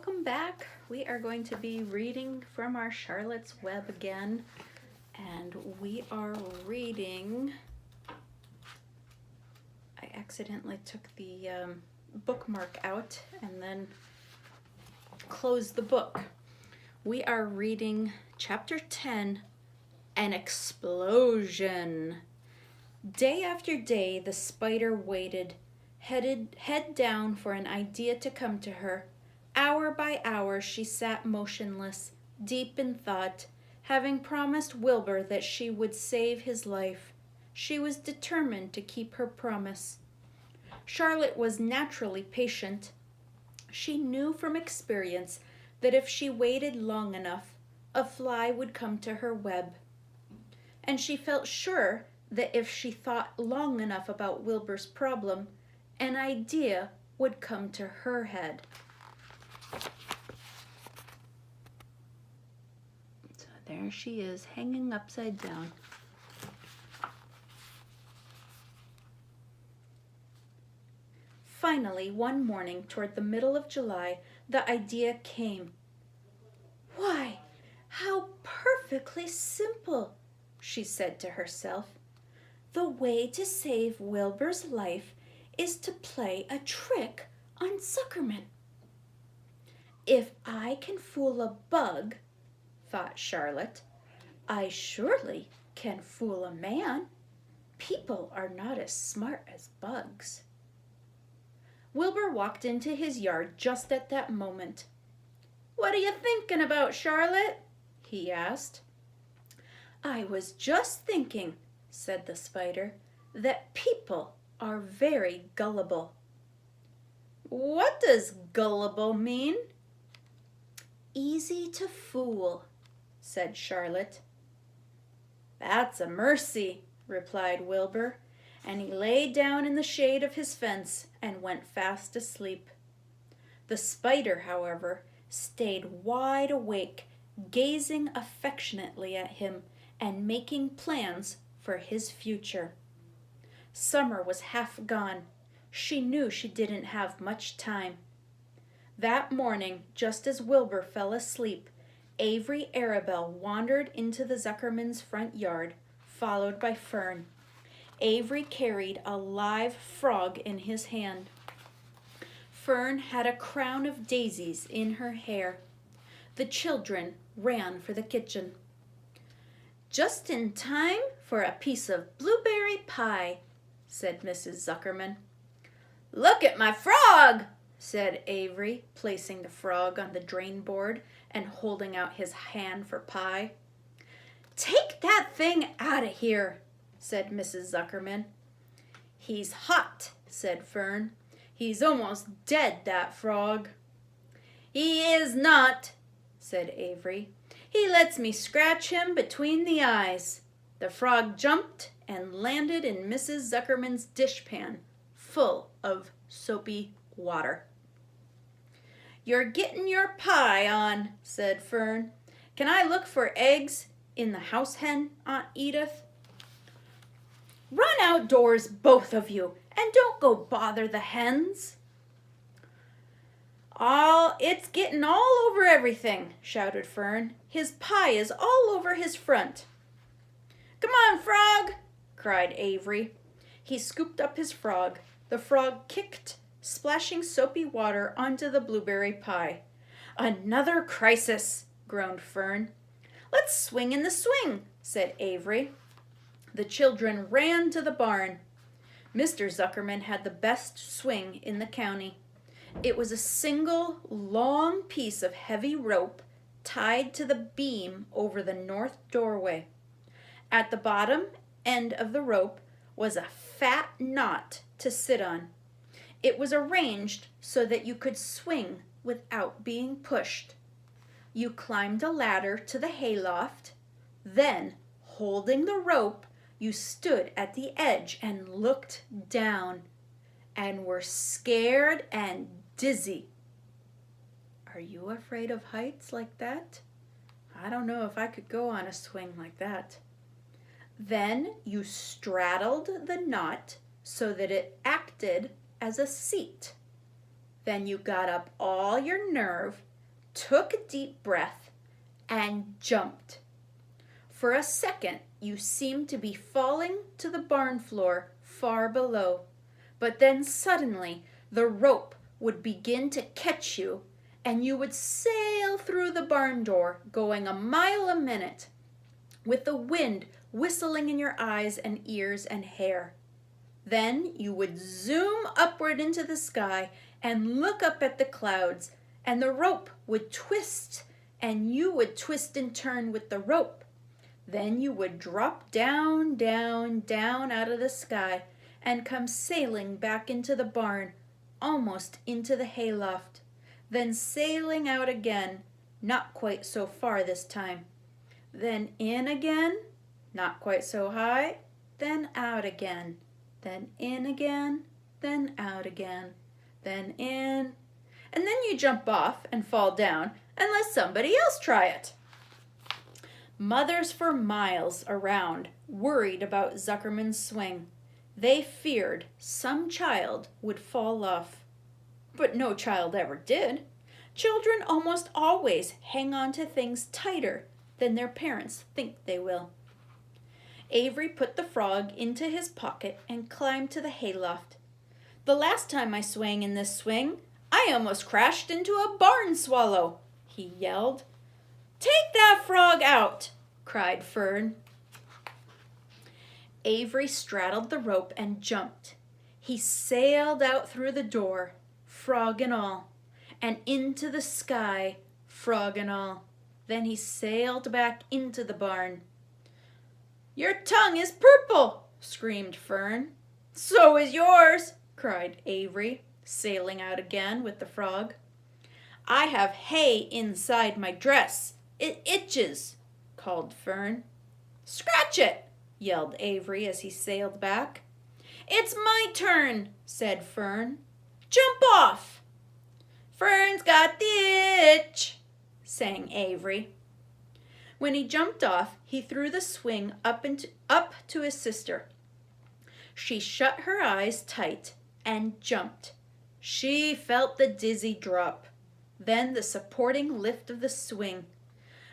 welcome back. We are going to be reading from our Charlotte's Web again, and we are reading. I accidentally took the bookmark out and then closed the book. We are reading chapter 10, An Explosion. Day after day, the spider waited, head down for an idea to come to her. Hour by hour she sat motionless, deep in thought, having promised Wilbur that she would save his life. She was determined to keep her promise. Charlotte was naturally patient. She knew from experience that if she waited long enough, a fly would come to her web. And she felt sure that if she thought long enough about Wilbur's problem, an idea would come to her head. So there she is, hanging upside down. Finally, one morning toward the middle of July, the idea came. "Why, how perfectly simple," she said to herself. "The way to save Wilbur's life is to play a trick on Zuckerman." "If I can fool a bug," thought Charlotte, "I surely can fool a man. People are not as smart as bugs." Wilbur walked into his yard just at that moment. "What are you thinking about, Charlotte?" he asked. "I was just thinking," said the spider, "that people are very gullible." "What does gullible mean?" "Easy to fool," said Charlotte. "That's a mercy," replied Wilbur, and he lay down in the shade of his fence and went fast asleep. The spider, however, stayed wide awake, gazing affectionately at him and making plans for his future. Summer was half gone. She knew she didn't have much time. That morning, just as Wilbur fell asleep, Avery Arabelle wandered into the Zuckermans' front yard, followed by Fern. Avery carried a live frog in his hand. Fern had a crown of daisies in her hair. The children ran for the kitchen. "Just in time for a piece of blueberry pie," said Mrs. Zuckerman. "Look at my frog," said Avery, placing the frog on the drain board and holding out his hand for pie. "Take that thing out of here," said Mrs. Zuckerman. "He's hot," said Fern. "He's almost dead, that frog." "He is not," said Avery. "He lets me scratch him between the eyes." The frog jumped and landed in Mrs. Zuckerman's dishpan, full of soapy water. "You're getting your pie on," said Fern. "Can I look for eggs in the house hen, Aunt Edith?" "Run outdoors, both of you, and don't go bother the hens." "It's getting all over everything," shouted Fern. "His pie is all over his front." "Come on, frog," cried Avery. He scooped up his frog. The frog kicked, splashing soapy water onto the blueberry pie. "Another crisis," groaned Fern. "Let's swing in the swing," said Avery. The children ran to the barn. Mr. Zuckerman had the best swing in the county. It was a single, long piece of heavy rope tied to the beam over the north doorway. At the bottom end of the rope was a fat knot to sit on. It was arranged so that you could swing without being pushed. You climbed a ladder to the hayloft. Then, holding the rope, you stood at the edge and looked down, and were scared and dizzy. Are you afraid of heights like that? I don't know if I could go on a swing like that. Then you straddled the knot so that it acted as a seat. Then you got up all your nerve took a deep breath, and jumped. For a second, you seemed to be falling to the barn floor far below, but then suddenly the rope would begin to catch you, and you would sail through the barn door, going a mile a minute, with the wind whistling in your eyes and ears and hair. Then you would zoom upward into the sky and look up at the clouds, and the rope would twist, and you would twist and turn with the rope. Then you would drop down, down, down out of the sky and come sailing back into the barn, almost into the hayloft, then sailing out again, not quite so far this time. Then in again, not quite so high, then out again, then in again, then out again, then in, and then you jump off and fall down and let somebody else try it. Mothers for miles around worried about Zuckerman's swing. They feared some child would fall off. But no child ever did. Children almost always hang on to things tighter than their parents think they will. Avery put the frog into his pocket and climbed to the hayloft. "The last time I swang in this swing, I almost crashed into a barn swallow," he yelled. "Take that frog out!" cried Fern. Avery straddled the rope and jumped. He sailed out through the door, frog and all, and into the sky, frog and all. Then he sailed back into the barn. "Your tongue is purple!" screamed Fern. "So is yours!" cried Avery, sailing out again with the frog. "I have hay inside my dress. It itches," called Fern. "Scratch it!" yelled Avery as he sailed back. "It's my turn," said Fern. "Jump off!" "Fern's got the itch," sang Avery. When he jumped off, he threw the swing up to his sister. She shut her eyes tight and jumped. She felt the dizzy drop, then the supporting lift of the swing.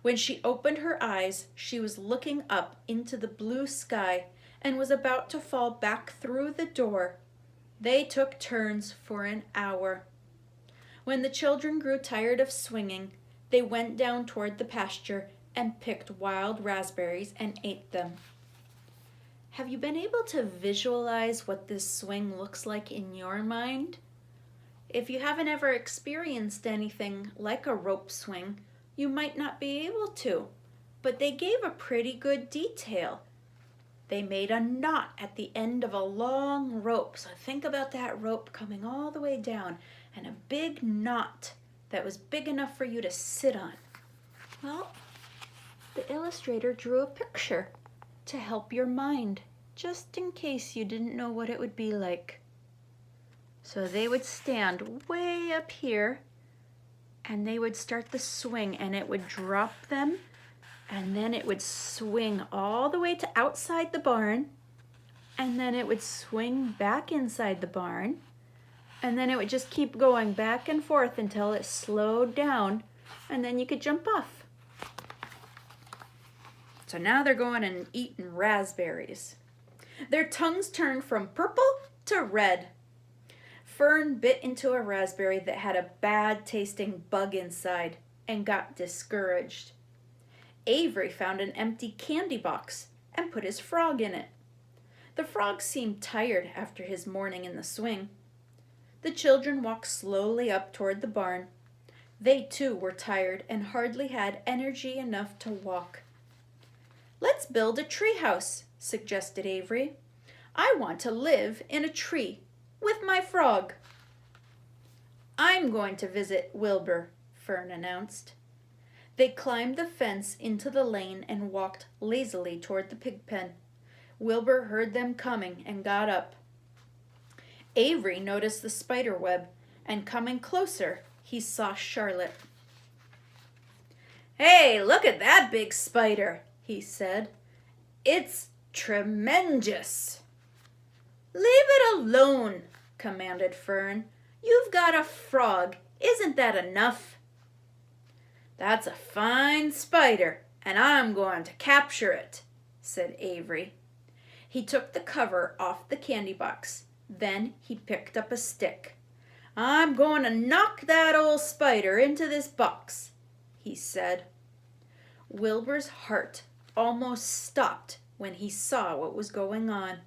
When she opened her eyes, she was looking up into the blue sky and was about to fall back through the door. They took turns for an hour. When the children grew tired of swinging, they went down toward the pasture and picked wild raspberries and ate them. Have you been able to visualize what this swing looks like in your mind? If you haven't ever experienced anything like a rope swing, you might not be able to, but they gave a pretty good detail. They made a knot at the end of a long rope, so think about that rope coming all the way down, and a big knot that was big enough for you to sit on. Well, the illustrator drew a picture to help your mind, just in case you didn't know what it would be like. So they would stand way up here, and they would start the swing, and it would drop them, and then it would swing all the way to outside the barn, and then it would swing back inside the barn, and then it would just keep going back and forth until it slowed down, and then you could jump off. So now they're going and eating raspberries. Their tongues turned from purple to red. Fern bit into a raspberry that had a bad-tasting bug inside and got discouraged. Avery found an empty candy box and put his frog in it. The frog seemed tired after his morning in the swing. The children walked slowly up toward the barn. They too were tired and hardly had energy enough to walk. "Let's build a treehouse," suggested Avery. "I want to live in a tree with my frog." "I'm going to visit Wilbur," Fern announced. They climbed the fence into the lane and walked lazily toward the pig pen. Wilbur heard them coming and got up. Avery noticed the spider web, and coming closer, he saw Charlotte. "Hey, look at that big spider," he said. "It's tremendous." "Leave it alone," commanded Fern. "You've got a frog. Isn't that enough?" "That's a fine spider, and I'm going to capture it," said Avery. He took the cover off the candy box. Then he picked up a stick. "I'm going to knock that old spider into this box," he said. Wilbur's heart almost stopped when he saw what was going on.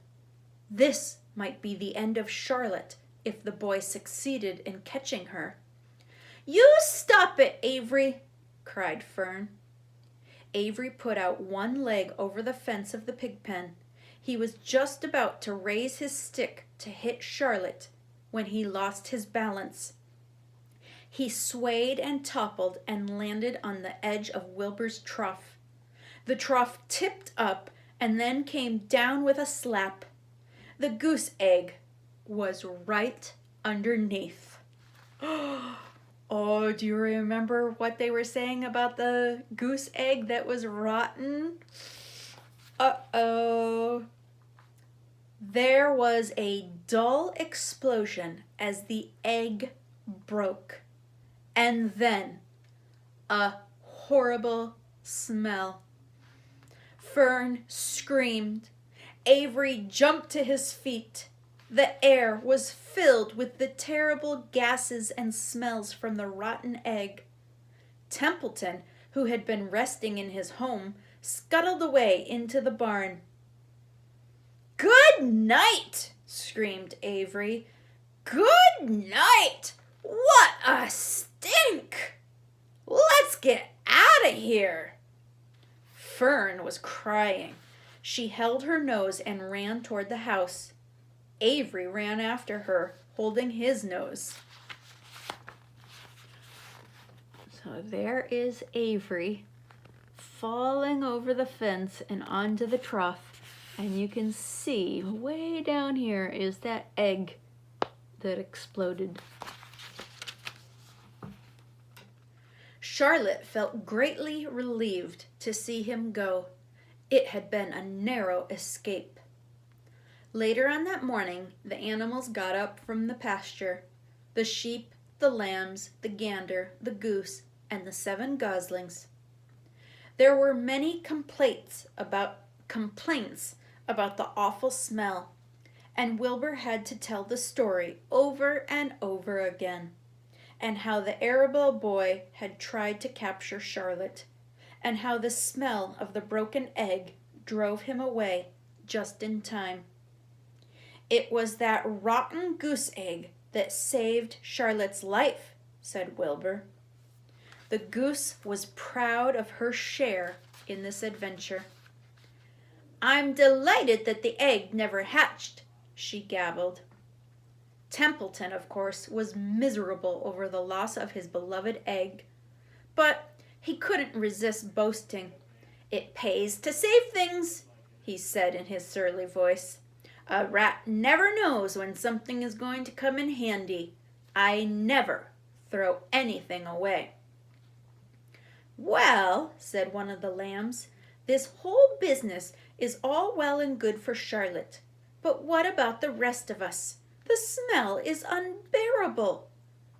This might be the end of Charlotte if the boy succeeded in catching her. "You stop it, Avery!" cried Fern. Avery put out one leg over the fence of the pig pen. He was just about to raise his stick to hit Charlotte when he lost his balance. He swayed and toppled and landed on the edge of Wilbur's trough. The trough tipped up and then came down with a slap. The goose egg was right underneath. Oh, do you remember what they were saying about the goose egg that was rotten? Uh-oh. There was a dull explosion as the egg broke. And then a horrible smell. Fern screamed. Avery jumped to his feet. The air was filled with the terrible gases and smells from the rotten egg. Templeton, who had been resting in his home, scuttled away into the barn. "Good night!" screamed Avery. "Good night! What a stink! Let's get out of here!" Fern was crying. She held her nose and ran toward the house. Avery ran after her, holding his nose. So there is Avery falling over the fence and onto the trough. And you can see way down here is that egg that exploded. Charlotte felt greatly relieved to see him go. It had been a narrow escape. Later on that morning, the animals got up from the pasture. The sheep, the lambs, the gander, the goose, and the 7 goslings. There were many complaints about the awful smell, and Wilbur had to tell the story over and over again, and how the Arabelle boy had tried to capture Charlotte, and how the smell of the broken egg drove him away just in time. "It was that rotten goose egg that saved Charlotte's life," said Wilbur. The goose was proud of her share in this adventure. "I'm delighted that the egg never hatched," she gabbled. Templeton, of course, was miserable over the loss of his beloved egg. But he couldn't resist boasting. "It pays to save things," he said in his surly voice. "A rat never knows when something is going to come in handy. I never throw anything away." "Well," said one of the lambs, "this whole business is all well and good for Charlotte. But what about the rest of us? The smell is unbearable.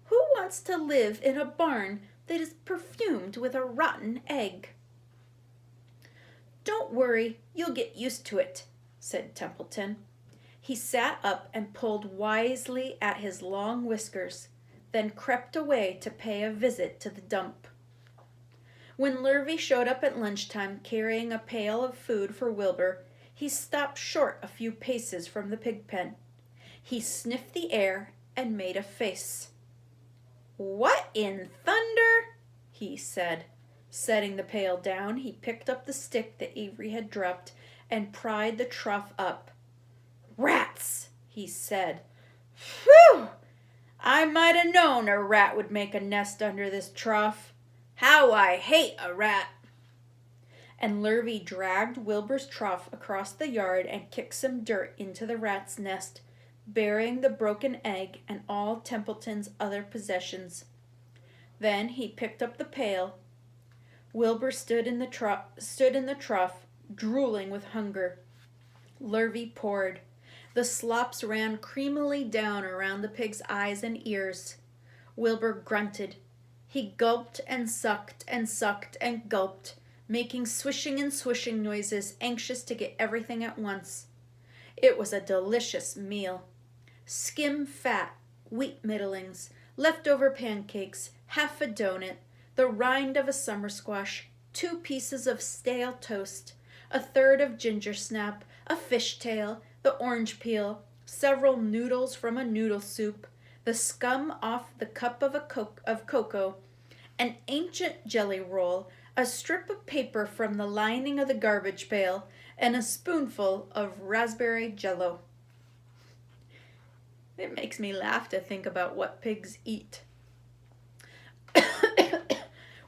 Who wants to live in a barn that is perfumed with a rotten egg?" "Don't worry, you'll get used to it," said Templeton. He sat up and pulled wisely at his long whiskers, then crept away to pay a visit to the dump. When Lurvy showed up at lunchtime carrying a pail of food for Wilbur, he stopped short a few paces from the pig pen. He sniffed the air and made a face. "What in thunder?" he said. Setting the pail down, he picked up the stick that Avery had dropped and pried the trough up. "Rats," he said. "Phew! I might have known a rat would make a nest under this trough. How I hate a rat!" And Lurvy dragged Wilbur's trough across the yard and kicked some dirt into the rat's nest, burying the broken egg and all Templeton's other possessions. Then he picked up the pail. Wilbur stood in the trough, drooling with hunger. Lurvy poured. The slops ran creamily down around the pig's eyes and ears. Wilbur grunted. He gulped and sucked and sucked and gulped, making swishing and swishing noises, anxious to get everything at once. It was a delicious meal. Skim fat, wheat middlings, leftover pancakes, half a donut, the rind of a summer squash, 2 pieces of stale toast, a third of ginger snap, a fishtail, the orange peel, several noodles from a noodle soup, the scum off the cup of cocoa, an ancient jelly roll, a strip of paper from the lining of the garbage pail, and a spoonful of raspberry jello. It makes me laugh to think about what pigs eat.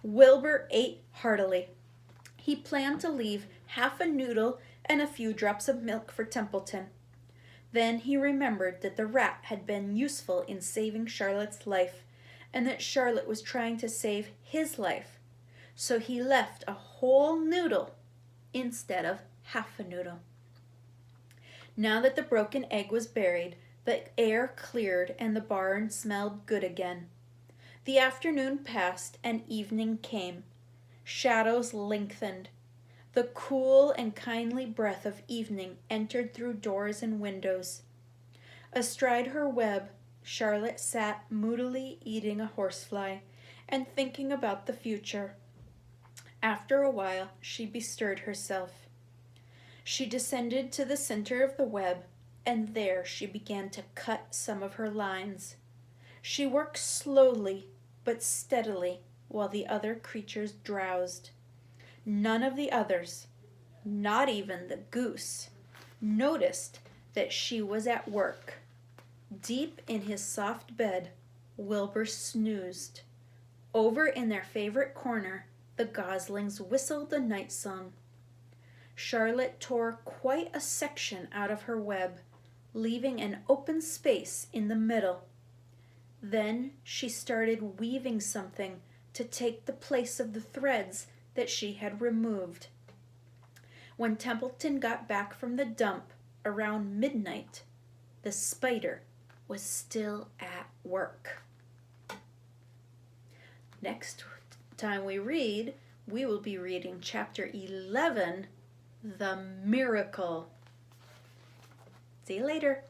Wilbur ate heartily. He planned to leave half a noodle and a few drops of milk for Templeton. Then he remembered that the rat had been useful in saving Charlotte's life, and that Charlotte was trying to save his life. So he left a whole noodle instead of half a noodle. Now that the broken egg was buried, the air cleared and the barn smelled good again. The afternoon passed and evening came. Shadows lengthened. The cool and kindly breath of evening entered through doors and windows. Astride her web, Charlotte sat moodily eating a horsefly and thinking about the future. After a while, she bestirred herself. She descended to the center of the web, and there she began to cut some of her lines. She worked slowly but steadily while the other creatures drowsed. None of the others, not even the goose, noticed that she was at work. Deep in his soft bed, Wilbur snoozed. Over in their favorite corner, the goslings whistled a night song. Charlotte tore quite a section out of her web, leaving an open space in the middle. Then she started weaving something to take the place of the threads that she had removed. When Templeton got back from the dump around midnight, the spider was still at work. Next time we read, we will be reading chapter 11, The Miracle. See you later.